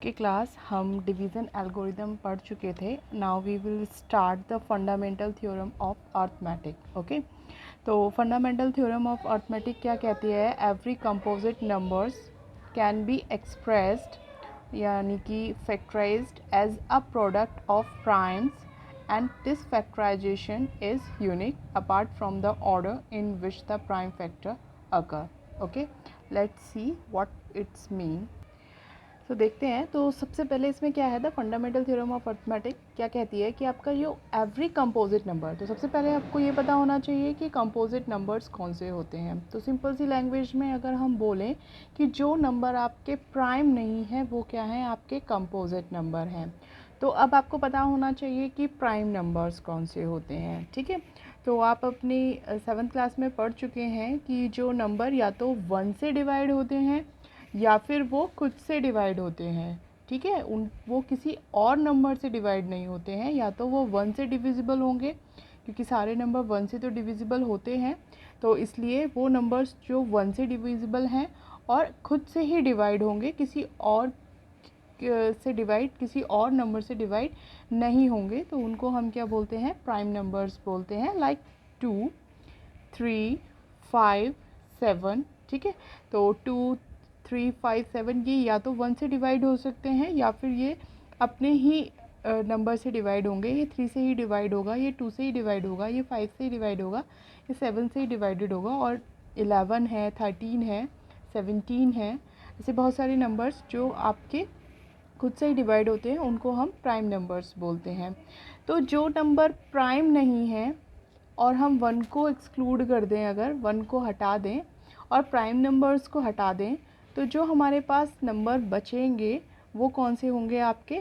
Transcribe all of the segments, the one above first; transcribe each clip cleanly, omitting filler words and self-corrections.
की क्लास हम division algorithm पढ़ चुके थे. Now we will start the fundamental theorem of arithmetic. Okay, तो फंडामेंटल थ्योरम ऑफ अर्थमेटिक क्या कहती है? Every composite numbers can be expressed यानी कि factorized as a product of primes and this factorization is unique apart from the order in which the prime factor occur. Okay, let's see what it's mean. तो देखते हैं. तो सबसे पहले इसमें क्या है, the fundamental theorem of arithmetic क्या कहती है कि आपका जो एवरी कंपोजिट नंबर, तो सबसे पहले आपको ये पता होना चाहिए कि कंपोजिट नंबर्स कौन से होते हैं. तो सिंपल सी लैंग्वेज में अगर हम बोलें कि जो नंबर आपके प्राइम नहीं है वो क्या है, आपके कंपोजिट नंबर हैं. तो अब आपको पता होना चाहिए कि प्राइम नंबर्स कौन से होते हैं. ठीक है, तो आप अपनी 7th क्लास में पढ़ चुके हैं कि जो नंबर या तो 1 से डिवाइड होते हैं या फिर वो खुद से डिवाइड होते हैं. ठीक है, वो किसी और नंबर से डिवाइड नहीं होते हैं. या तो वो 1 से डिविजिबल होंगे, क्योंकि सारे नंबर 1 से तो डिविजिबल होते हैं, तो इसलिए वो नंबर्स जो 1 से डिविजिबल हैं और खुद से ही डिवाइड होंगे, किसी और से डिवाइड, किसी और नंबर से डिवाइड नहीं होंगे. तो उनको हम क्या बोलते हैं, प्राइम नंबर्स बोलते हैं. लाइक 2, 3, 5, 7. ठीक है, तो 2, 3, 5, 7 ये या तो 1 से डिवाइड हो सकते हैं या फिर ये अपने ही नंबर से डिवाइड होंगे. ये 3 से ही डिवाइड होगा, ये 2 से ही डिवाइड होगा, ये 5 से ही डिवाइड होगा, ये 7 से ही डिवाइडेड होगा, और 11 है, 13 है, 17 है. ऐसे बहुत सारे नंबर्स जो आपके खुद से ही डिवाइड होते हैं उनको हम प्राइम नंबर्स बोलते हैं. तो जो नंबर प्राइम नहीं है और हम 1 को एक्सक्लूड कर दें, अगर 1 को हटा दें और प्राइम नंबर्स को हटा दें, तो जो हमारे पास नंबर बचेंगे वो कौन से होंगे, आपके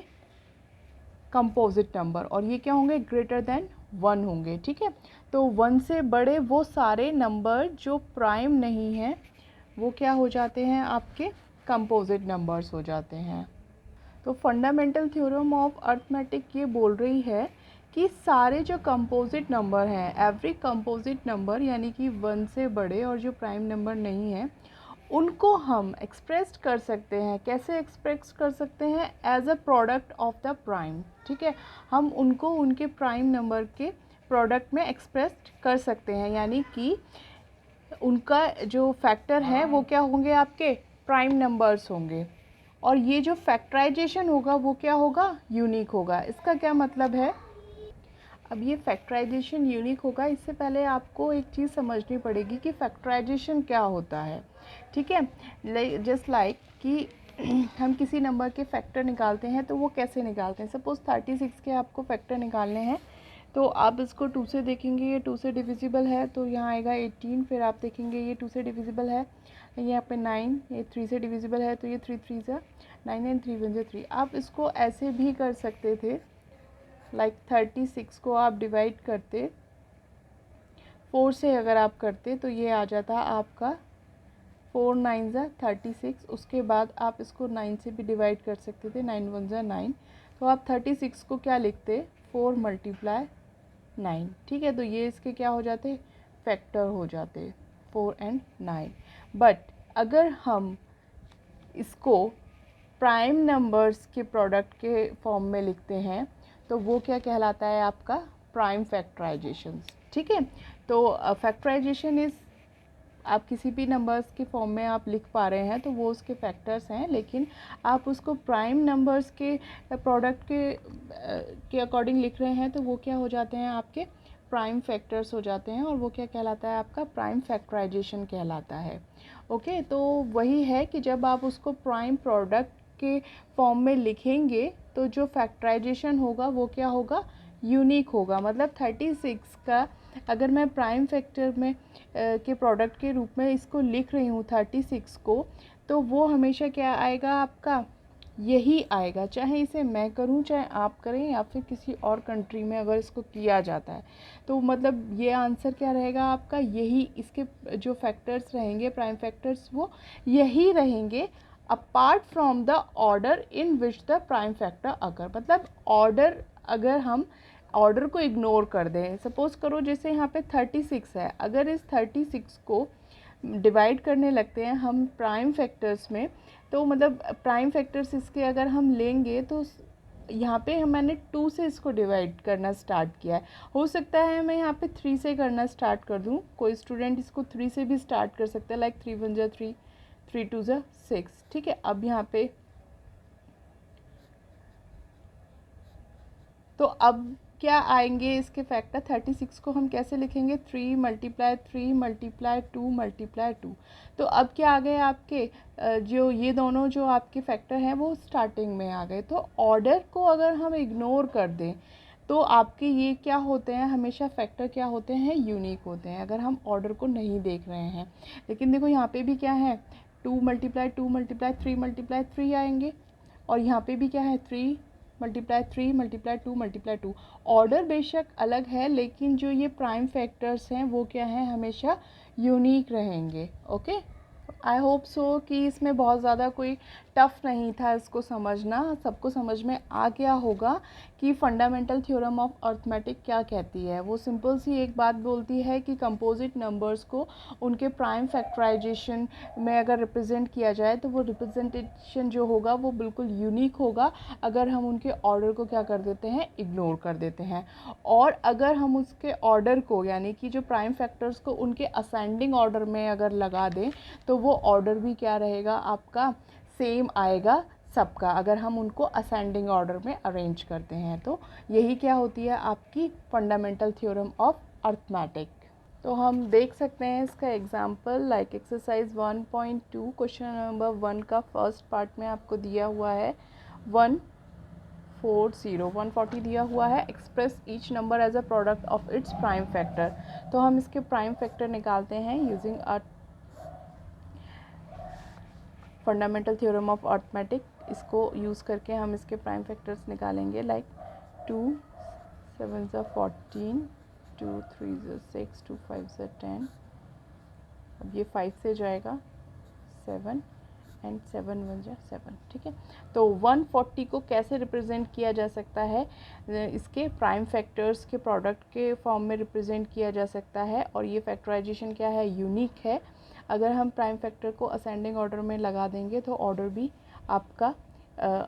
कंपोजिट नंबर. और ये क्या होंगे, ग्रेटर देन 1 होंगे. ठीक है, तो 1 से बड़े वो सारे नंबर जो प्राइम नहीं हैं वो क्या हो जाते हैं, आपके कंपोजिट नंबर्स हो जाते हैं. तो फंडामेंटल थ्योरम ऑफ अर्थमेटिक ये बोल रही है कि सारे जो कंपोजिट नंबर हैं, एवरी कंपोजिट नंबर यानी कि 1 से बड़े और जो प्राइम नंबर नहीं है, उनको हम एक्सप्रेस कर सकते हैं. कैसे एक्सप्रेस कर सकते हैं, as a product of the prime. ठीक है, हम उनको उनके प्राइम नंबर के प्रोडक्ट में एक्सप्रेस कर सकते हैं, यानी कि उनका जो फैक्टर है वो क्या होंगे, आपके प्राइम नंबर्स होंगे. और ये जो फैक्टराइजेशन होगा वो क्या होगा, यूनिक होगा. इसका क्या मतलब है, अब ये फैक्टराइजेशन यूनिक होगा, इससे पहले आपको एक चीज़ समझनी पड़ेगी कि फैक्टराइजेशन क्या होता है. ठीक है, जस्ट लाइक कि हम किसी नंबर के फैक्टर निकालते हैं तो वो कैसे निकालते हैं. सपोज़ 36 के आपको फैक्टर निकालने हैं, तो आप इसको 2 से देखेंगे, ये 2 से डिविजिबल है तो यहाँ आएगा 18. फिर आप देखेंगे ये 2 से डिविजिबल है, यहाँ पे 9, ये 3 से डिविजिबल है तो ये 3 3 सा 9 एंड 3 1 3. आप इसको ऐसे भी कर सकते थे, लाइक 36 को आप डिवाइड करते 4 से, अगर आप करते तो ये आ जाता आपका 4 9 ज़ा 36. उसके बाद आप इसको 9 से भी डिवाइड कर सकते थे, 9 1 ज़ा 9. तो आप 36 को क्या लिखते, 4 × 9. ठीक है, तो ये इसके क्या हो जाते, फैक्टर हो जाते, 4 और 9. बट अगर हम इसको प्राइम नंबर्स के प्रोडक्ट के फॉर्म में लिखते हैं तो वो क्या कहलाता है, आपका प्राइम फैक्टराइजेशन. ठीक है, तो फैक्टराइजेशन इज़, आप किसी भी नंबर्स के फॉर्म में आप लिख पा रहे हैं तो वो उसके फैक्टर्स हैं, लेकिन आप उसको प्राइम नंबर्स के प्रोडक्ट के अकॉर्डिंग लिख रहे हैं तो वो क्या हो जाते हैं, आपके प्राइम फैक्टर्स हो जाते हैं, और वो क्या कहलाता है, आपका प्राइम फैक्टराइजेशन कहलाता है. ओके, तो वही है कि जब आप उसको प्राइम प्रोडक्ट के फॉर्म में लिखेंगे तो जो फैक्टराइजेशन होगा वो क्या होगा, यूनिक होगा. मतलब 36 का अगर मैं प्राइम फैक्टर में के प्रोडक्ट के रूप में इसको लिख रही हूँ 36 को, तो वो हमेशा क्या आएगा, आपका यही आएगा, चाहे इसे मैं करूँ, चाहे आप करें, या फिर किसी और कंट्री में अगर इसको किया जाता है. तो मतलब ये आंसर क्या रहेगा आपका, यही इसके जो फैक्टर्स रहेंगे, प्राइम फैक्टर्स, वो यही रहेंगे, apart from the order in which the prime factor अगर. मतलब ऑर्डर, अगर हम ऑर्डर को इग्नोर कर दें, सपोज़ करो जैसे यहाँ पे 36 है, अगर इस 36 को डिवाइड करने लगते हैं हम प्राइम फैक्टर्स में, तो मतलब प्राइम फैक्टर्स इसके अगर हम लेंगे तो यहाँ पे मैंने 2 से इसको डिवाइड करना स्टार्ट किया है। हो सकता है मैं यहाँ पे 3 से करना स्टार्ट कर दूँ, कोई स्टूडेंट इसको 3 से भी स्टार्ट कर सकता है, लाइक 3 1 जा 3, 3 2 जा 6, ठीक है। अब यहाँ पे तो अब क्या आएंगे इसके फैक्टर, 36 को हम कैसे लिखेंगे, 3 मल्टीप्लाई 3 मल्टीप्लाई 2 मल्टीप्लाई 2। तो अब क्या आ गए आपके जो ये दोनों जो आपके फैक्टर हैं वो स्टार्टिंग में आ गए। तो ऑर्डर को अगर हम इग्नोर कर दें तो आपके ये क्या होते हैं, हमेशा फैक्टर क्या होते हैं, यूनिक होते हैं, अगर हम ऑर्डर को नहीं देख रहे हैं। लेकिन देखो यहाँ पे भी क्या है, 2 मल्टीप्लाई 2 मल्टीप्लाई 3 मल्टीप्लाई 3 आएंगे, और यहाँ पे भी क्या है, 3 मल्टीप्लाई 3 मल्टीप्लाई 2 मल्टीप्लाई 2। ऑर्डर बेशक अलग है लेकिन जो ये प्राइम फैक्टर्स हैं वो क्या हैं, हमेशा यूनिक रहेंगे। ओके, आई होप सो कि इसमें बहुत ज़्यादा कोई टफ़ नहीं था इसको समझना, सबको समझ में आ गया होगा कि फंडामेंटल थ्योरम ऑफ अर्थमेटिक क्या कहती है। वो सिंपल सी एक बात बोलती है कि कंपोजिट नंबर्स को उनके प्राइम फैक्टराइजेशन में अगर रिप्रेजेंट किया जाए तो वो रिप्रेजेंटेशन जो होगा वो बिल्कुल यूनिक होगा अगर हम उनके ऑर्डर को क्या कर देते हैं, इग्नोर कर देते हैं। और अगर हम उसके ऑर्डर को यानी कि जो प्राइम फैक्टर्स को उनके असेंडिंग ऑर्डर में अगर लगा दें तो वो ऑर्डर भी क्या रहेगा आपका, सेम आएगा सबका, अगर हम उनको असेंडिंग ऑर्डर में अरेंज करते हैं। तो यही क्या होती है आपकी फंडामेंटल थ्योरम ऑफ अर्थमेटिक। तो हम देख सकते हैं इसका example, like exercise 1.2 question number 1 का फर्स्ट पार्ट में आपको दिया हुआ है 140 दिया हुआ है, express each number as a product of its prime factor. तो हम इसके प्राइम फैक्टर निकालते हैं using a fundamental theorem of arithmetic. इसको यूज़ करके हम इसके प्राइम फैक्टर्स निकालेंगे, लाइक 2 7 14, 2 3 6, 2 5 10। अब ये 5 से जाएगा 7 एंड 7 1 7, ठीक है। तो 140 को कैसे रिप्रेजेंट किया जा सकता है, इसके प्राइम फैक्टर्स के प्रोडक्ट के फॉर्म में रिप्रेजेंट किया जा सकता है। और ये फैक्टराइजेशन क्या है, यूनिक है। अगर हम प्राइम फैक्टर को असेंडिंग ऑर्डर में लगा देंगे तो ऑर्डर भी आपका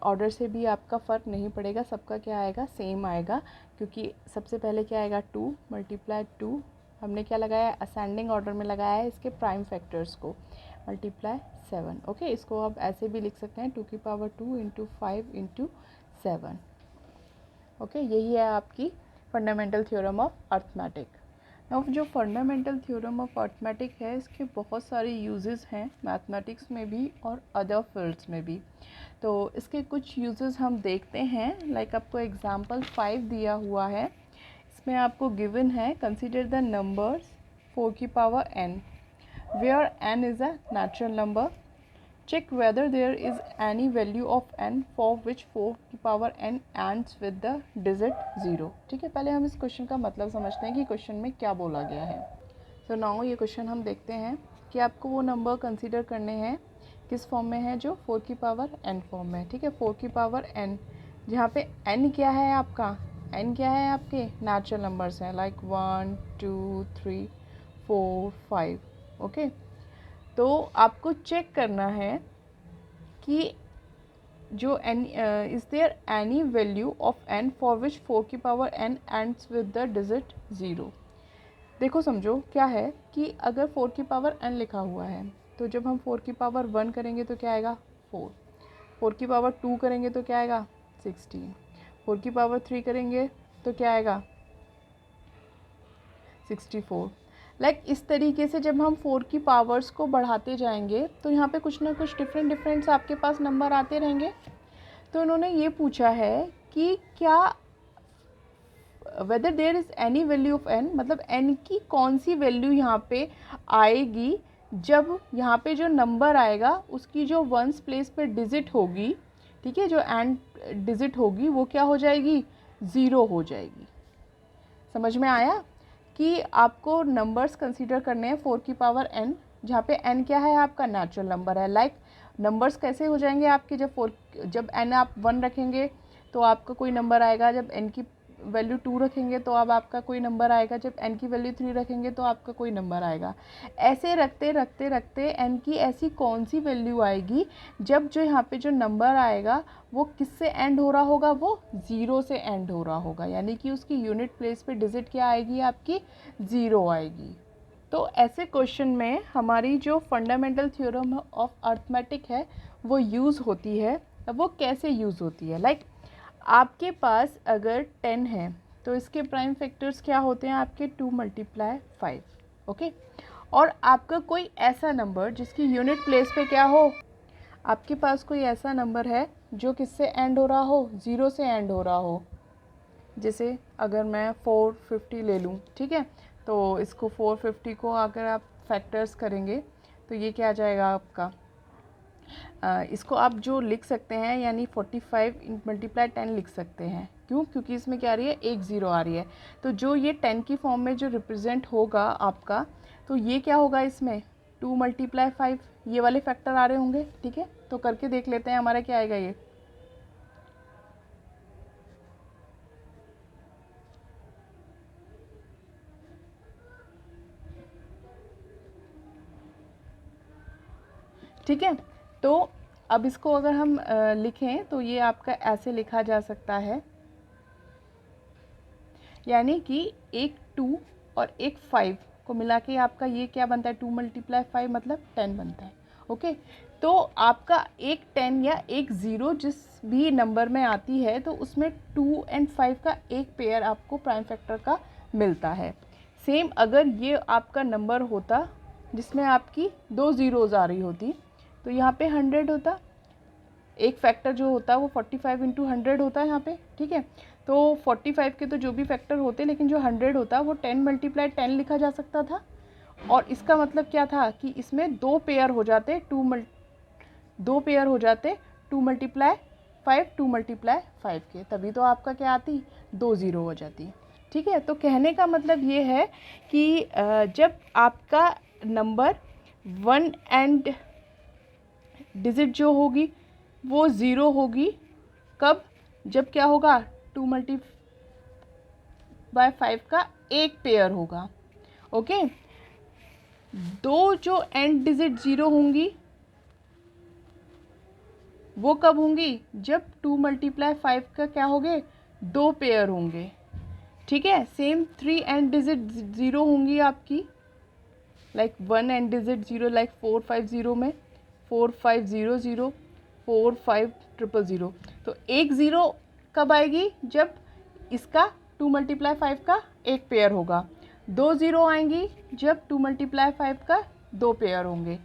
ऑर्डर से भी आपका फ़र्क नहीं पड़ेगा, सबका क्या आएगा, सेम आएगा। क्योंकि सबसे पहले क्या आएगा, 2 मल्टीप्लाई 2, हमने क्या लगाया, असेंडिंग ऑर्डर में लगाया है इसके प्राइम फैक्टर्स को, मल्टीप्लाई 7। ओके, इसको आप ऐसे भी लिख सकते हैं 2 की पावर 2 इंटू 5 इंटू 7। ओके, यही है आपकी फंडामेंटल थ्योरम ऑफ अर्थमेटिक। अब जो फंडामेंटल थ्योरम ऑफ अर्थमेटिक है इसके बहुत सारे यूजेस हैं मैथमेटिक्स में भी और अदर फील्ड्स में भी। तो इसके कुछ यूजेस हम देखते हैं, लाइक आपको एग्जांपल 5 दिया हुआ है, इसमें आपको गिवन है कंसीडर द नंबर्स 4 की power n where n is a natural number, check whether there is any value of n for which 4 की power n ends with the digit 0। ठीक है, पहले हम इस क्वेश्चन का मतलब समझते हैं कि क्वेश्चन में क्या बोला गया है। तो नाउ ये क्वेश्चन हम देखते हैं कि आपको वो नंबर कंसीडर करने हैं किस फॉर्म में है, जो 4 की पावर n फॉर्म में। ठीक है, 4 की पावर n, जहाँ पे n क्या है आपका, n क्या है आपके नेचुरल नंबर्स हैं, लाइक 1 2 3 4 5। ओके, तो आपको चेक करना है कि जो n is there any value of n for which 4 की power n ends with the digit 0। देखो समझो क्या है कि अगर 4 की पावर n लिखा हुआ है तो जब हम 4 की पावर 1 करेंगे तो क्या आएगा 4, 4 की पावर 2 करेंगे तो क्या आएगा 16, 4 की पावर 3 करेंगे तो क्या आएगा 64। लाइक इस तरीके से जब हम 4 की पावर्स को बढ़ाते जाएंगे तो यहाँ पे कुछ ना कुछ डिफरेंट आपके पास नंबर आते रहेंगे। तो उन्होंने ये पूछा है कि क्या whether there is any value of n, मतलब n की कौन सी वैल्यू यहाँ पे आएगी जब यहाँ पे जो नंबर आएगा उसकी जो वंस प्लेस पे डिजिट होगी, ठीक है, जो एंड डिजिट होगी वो क्या हो जाएगी, 0 हो जाएगी। समझ में आया कि आपको नंबर्स कंसीडर करने हैं 4 की पावर n, जहाँ पे n क्या है आपका नेचुरल नंबर है। लाइक नंबर्स कैसे हो जाएंगे आपके, जब n आप 1 रखेंगे तो आपका कोई नंबर आएगा, जब n की वैल्यू 2 रखेंगे तो अब आपका कोई नंबर आएगा, जब n की वैल्यू 3 रखेंगे तो आपका कोई नंबर आएगा। ऐसे रखते रखते रखते n की ऐसी कौन सी वैल्यू आएगी जब जो यहाँ पे जो नंबर आएगा वो किससे एंड हो रहा होगा, वो 0 से एंड हो रहा होगा, यानी कि उसकी यूनिट प्लेस पे डिजिट क्या आएगी, आपकी 0 आएगी। तो ऐसे क्वेश्चन में हमारी जो फंडामेंटल थ्योरम ऑफ अर्थमेटिक है वो यूज़ होती है। अब वो कैसे यूज़ होती है, लाइक आपके पास अगर 10 है तो इसके प्राइम फैक्टर्स क्या होते हैं, आपके 2 × 5, ओके। और आपका कोई ऐसा नंबर जिसकी यूनिट प्लेस पे क्या हो, आपके पास कोई ऐसा नंबर है जो किससे एंड हो रहा हो, 0 से एंड हो रहा हो। जैसे अगर मैं 450 ले लूँ, ठीक है, तो इसको 450 को अगर आप फैक्टर्स करेंगे तो ये क्या आ जाएगा आपका, इसको आप जो लिख सकते हैं यानी 45 × 10 लिख सकते हैं। क्यों, क्योंकि इसमें क्या आ रही है, एक ज़ीरो आ रही है, तो जो ये 10 की फॉर्म में जो रिप्रेजेंट होगा आपका, तो ये क्या होगा इसमें 2 × 5, ये वाले फैक्टर आ रहे होंगे, ठीक है। तो करके देख लेते हैं हमारा क्या आएगा ये, ठीक है। तो अब इसको अगर हम लिखें तो ये आपका ऐसे लिखा जा सकता है, यानी कि एक 2 और एक 5 को मिला के आपका ये क्या बनता है, 2 × 5 मतलब 10 बनता है, ओके। तो आपका एक 10 या एक 0 जिस भी नंबर में आती है तो उसमें 2 और 5 का एक पेयर आपको प्राइम फैक्टर का मिलता है। सेम अगर ये आपका नंबर होता जिसमें आपकी 2 ज़ीरोज़ आ रही होती तो यहाँ पे 100 होता, एक फैक्टर जो होता है वो 45 × 100 होता है यहाँ पे, ठीक है। तो 45 के तो जो भी फैक्टर होते, लेकिन जो 100 होता वो 10 × 10 लिखा जा सकता था। और इसका मतलब क्या था कि इसमें दो पेयर हो जाते, दो पेयर हो जाते 2 × 5, 2 × 5 के, तभी तो आपका क्या आती, 2 ज़ीरो हो जाती, ठीक है। तो कहने का मतलब ये है कि जब आपका नंबर 1 एंड डिजिट जो होगी वो 0 होगी, कब, जब क्या होगा 2 × 5 का एक पेयर होगा, ओके। दो जो एंड डिजिट 0 होंगी वो कब होंगी, जब 2 × 5 का क्या होंगे, दो पेयर होंगे, ठीक है। सेम 3 एंड डिजिट 0 होंगी आपकी, लाइक 1 एंड डिजिट 0, लाइक 450 में 4500, 4500, तो एक ज़ीरो कब आएगी, जब इसका 2 × 5 का एक पेयर होगा। दो ज़ीरो आएंगी जब 2 × 5 का दो पेयर होंगे।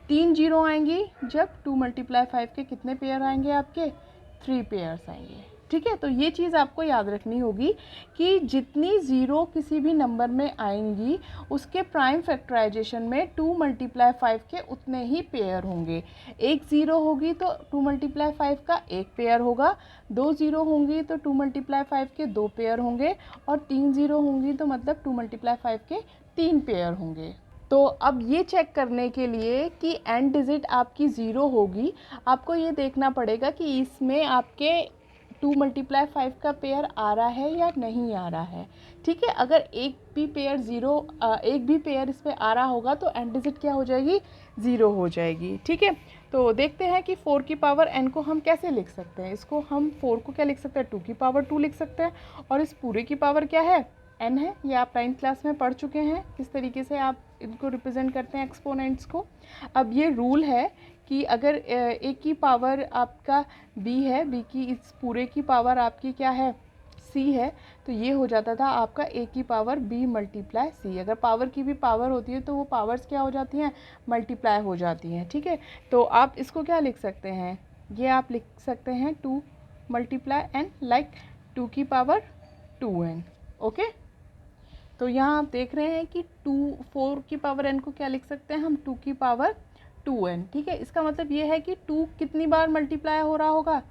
3 ज़ीरो आएंगी जब 2 × 5 के कितने पेयर आएंगे, आपके 3 पेयर्स आएंगे, ठीक है। तो ये चीज़ आपको याद रखनी होगी कि जितनी ज़ीरो किसी भी नंबर में आएंगी उसके प्राइम फैक्टराइजेशन में 2 × 5 के उतने ही पेयर होंगे। एक ज़ीरो होगी तो 2 × 5 का एक पेयर होगा, दो ज़ीरो होंगी तो 2 × 5 के दो पेयर होंगे, और 3 ज़ीरो होंगी तो मतलब 2 × 5 के 3 पेयर होंगे। तो अब ये चेक करने के लिए कि एंड डिजिट आपकी 0 होगी, आपको ये देखना पड़ेगा कि इसमें आपके 2 × 5 का पेयर आ रहा है या नहीं आ रहा है, ठीक है। अगर एक भी पेयर एक भी पेयर इसमें आ रहा होगा तो एंड डिजिट क्या हो जाएगी, 0 हो जाएगी, ठीक है। तो देखते हैं कि 4 की पावर n को हम कैसे लिख सकते हैं। इसको हम 4 को क्या लिख सकते हैं, 2 की पावर 2 लिख सकते हैं, और इस पूरे की पावर क्या है, n है। ये आप 9th क्लास में पढ़ चुके हैं किस तरीके से आप इनको रिप्रेजेंट करते हैं एक्सपोनेंट्स को। अब ये रूल है कि अगर a की पावर आपका b है, b की इस पूरे की पावर आपकी क्या है, c है, तो ये हो जाता था आपका a की पावर b × c। अगर पावर की भी पावर होती है तो वो पावर्स क्या हो जाती हैं, मल्टीप्लाई हो जाती हैं, ठीक है। तो आप इसको क्या लिख सकते हैं, ये आप लिख सकते हैं 2 × n, लाइक 2 की पावर 2n, ओके। तो यहाँ आप देख रहे हैं कि 4 की पावर n को क्या लिख सकते हैं हम, 2 की पावर 2n, ठीक है। इसका मतलब ये है कि 2 कितनी बार मल्टीप्लाई हो रहा होगा,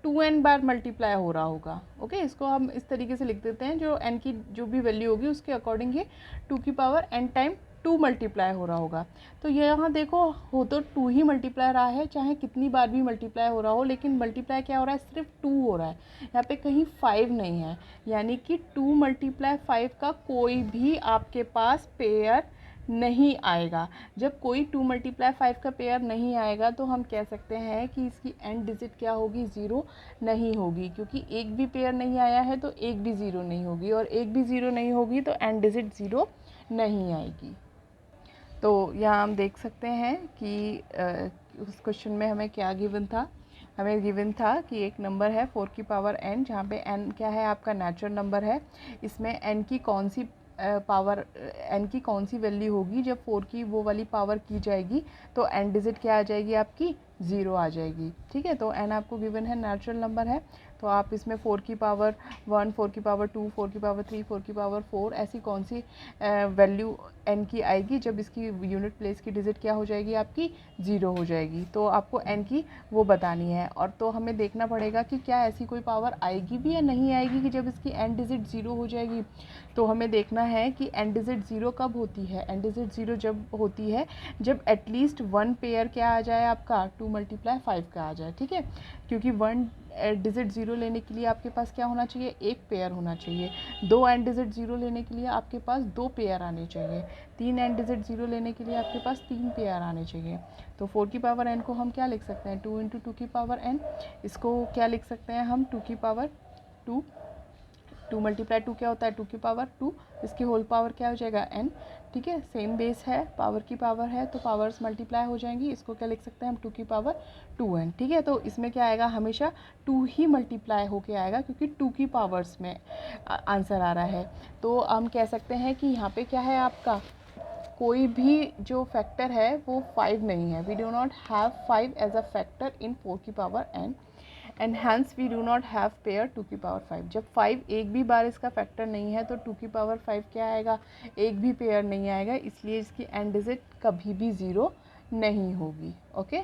2n बार मल्टीप्लाई हो रहा होगा, ओके। इसको हम इस तरीके से लिख देते हैं, जो n की जो भी वैल्यू होगी उसके अकॉर्डिंग ये 2 की power n time to multiply हो रहा होगा। तो ये यहाँ देखो हो तो टू ही मल्टीप्लाई रहा है, चाहे कितनी बार भी मल्टीप्लाई हो रहा हो, लेकिन मल्टीप्लाई क्या हो रहा है, सिर्फ टू हो रहा है, यहाँ पे कहीं 5 नहीं है। यानी कि 2 मल्टीप्लाई 5 का कोई भी आपके पास पेयर नहीं आएगा। जब कोई 2 मल्टीप्लाई 5 का पेयर नहीं आएगा तो हम कह सकते हैं कि इसकी एंड डिजिट क्या होगी, 0 नहीं होगी, क्योंकि एक भी पेयर नहीं आया है तो एक भी 0 नहीं होगी, और एक भी 0 नहीं होगी तो एंड डिजिट 0 नहीं आएगी। तो यहाँ हम देख सकते हैं कि उस क्वेश्चन में हमें क्या गिवन था। हमें गिवन था कि एक नंबर है 4 की पावर n, जहाँ पे n क्या है, आपका नेचुरल नंबर है। इसमें n की कौन सी पावर, n की कौन सी वैल्यू होगी जब 4 की वो वाली पावर की जाएगी, तो एंड डिजिट क्या आ जाएगी, आपकी 0 आ जाएगी। ठीक है, तो n आपको गिवन है, नेचुरल नंबर है, तो आप इसमें 4 की पावर 1, 4 की पावर 2, 4 की पावर 3, 4 की पावर 4, ऐसी कौन सी वैल्यू n की आएगी जब इसकी यूनिट प्लेस की डिजिट क्या हो जाएगी, आपकी 0 हो जाएगी। तो आपको n की वो बतानी है, और तो हमें देखना पड़ेगा कि क्या ऐसी कोई पावर आएगी भी या नहीं आएगी कि जब इसकी एंड डिजिट 0 हो जाएगी। तो हमें देखना है कि एंड डिजिट 0 कब होती है। एंड डिजिट 0 जब होती है जब एटलीस्ट 1 पेयर क्या आ जाए, आपका 2 मल्टीप्लाई 5 का आ जाए। ठीक है, क्योंकि 1 डिजिट 0 लेने के लिए आपके पास क्या होना चाहिए, एक पेयर होना चाहिए। 2 एंड डिजिट 0 लेने के लिए आपके पास 2 पेयर आने चाहिए। 3 एंड डिजिट 0 लेने के लिए आपके पास 3 पेयर आने चाहिए। तो 4 की पावर n को हम क्या लिख सकते हैं, 2 इंटू 2 की पावर n। इसको क्या लिख सकते हैं हम, 2 की पावर 2, 2 मल्टीप्लाई 2 क्या होता है, 2 की पावर 2, इसकी होल पावर क्या हो जाएगा, n। ठीक है, सेम बेस है, पावर की पावर है, तो पावर्स मल्टीप्लाई हो जाएंगी। इसको क्या लिख सकते हैं हम, 2 की पावर 2n। ठीक है, तो इसमें क्या आएगा, हमेशा 2 ही मल्टीप्लाई होके आएगा, क्योंकि 2 की पावर्स में आंसर आ रहा है। तो हम कह सकते हैं कि यहाँ पे क्या है, आपका कोई भी जो फैक्टर है वो 5 नहीं है। We do not have 5 as a factor in 4 की power n, and hence we do not have pair 2 की पावर 5। जब 5 एक भी बार इसका फैक्टर नहीं है तो 2 की पावर 5 क्या आएगा, एक भी पेयर नहीं आएगा, इसलिए इसकी एंड डिजिट कभी भी 0 नहीं होगी। ओके।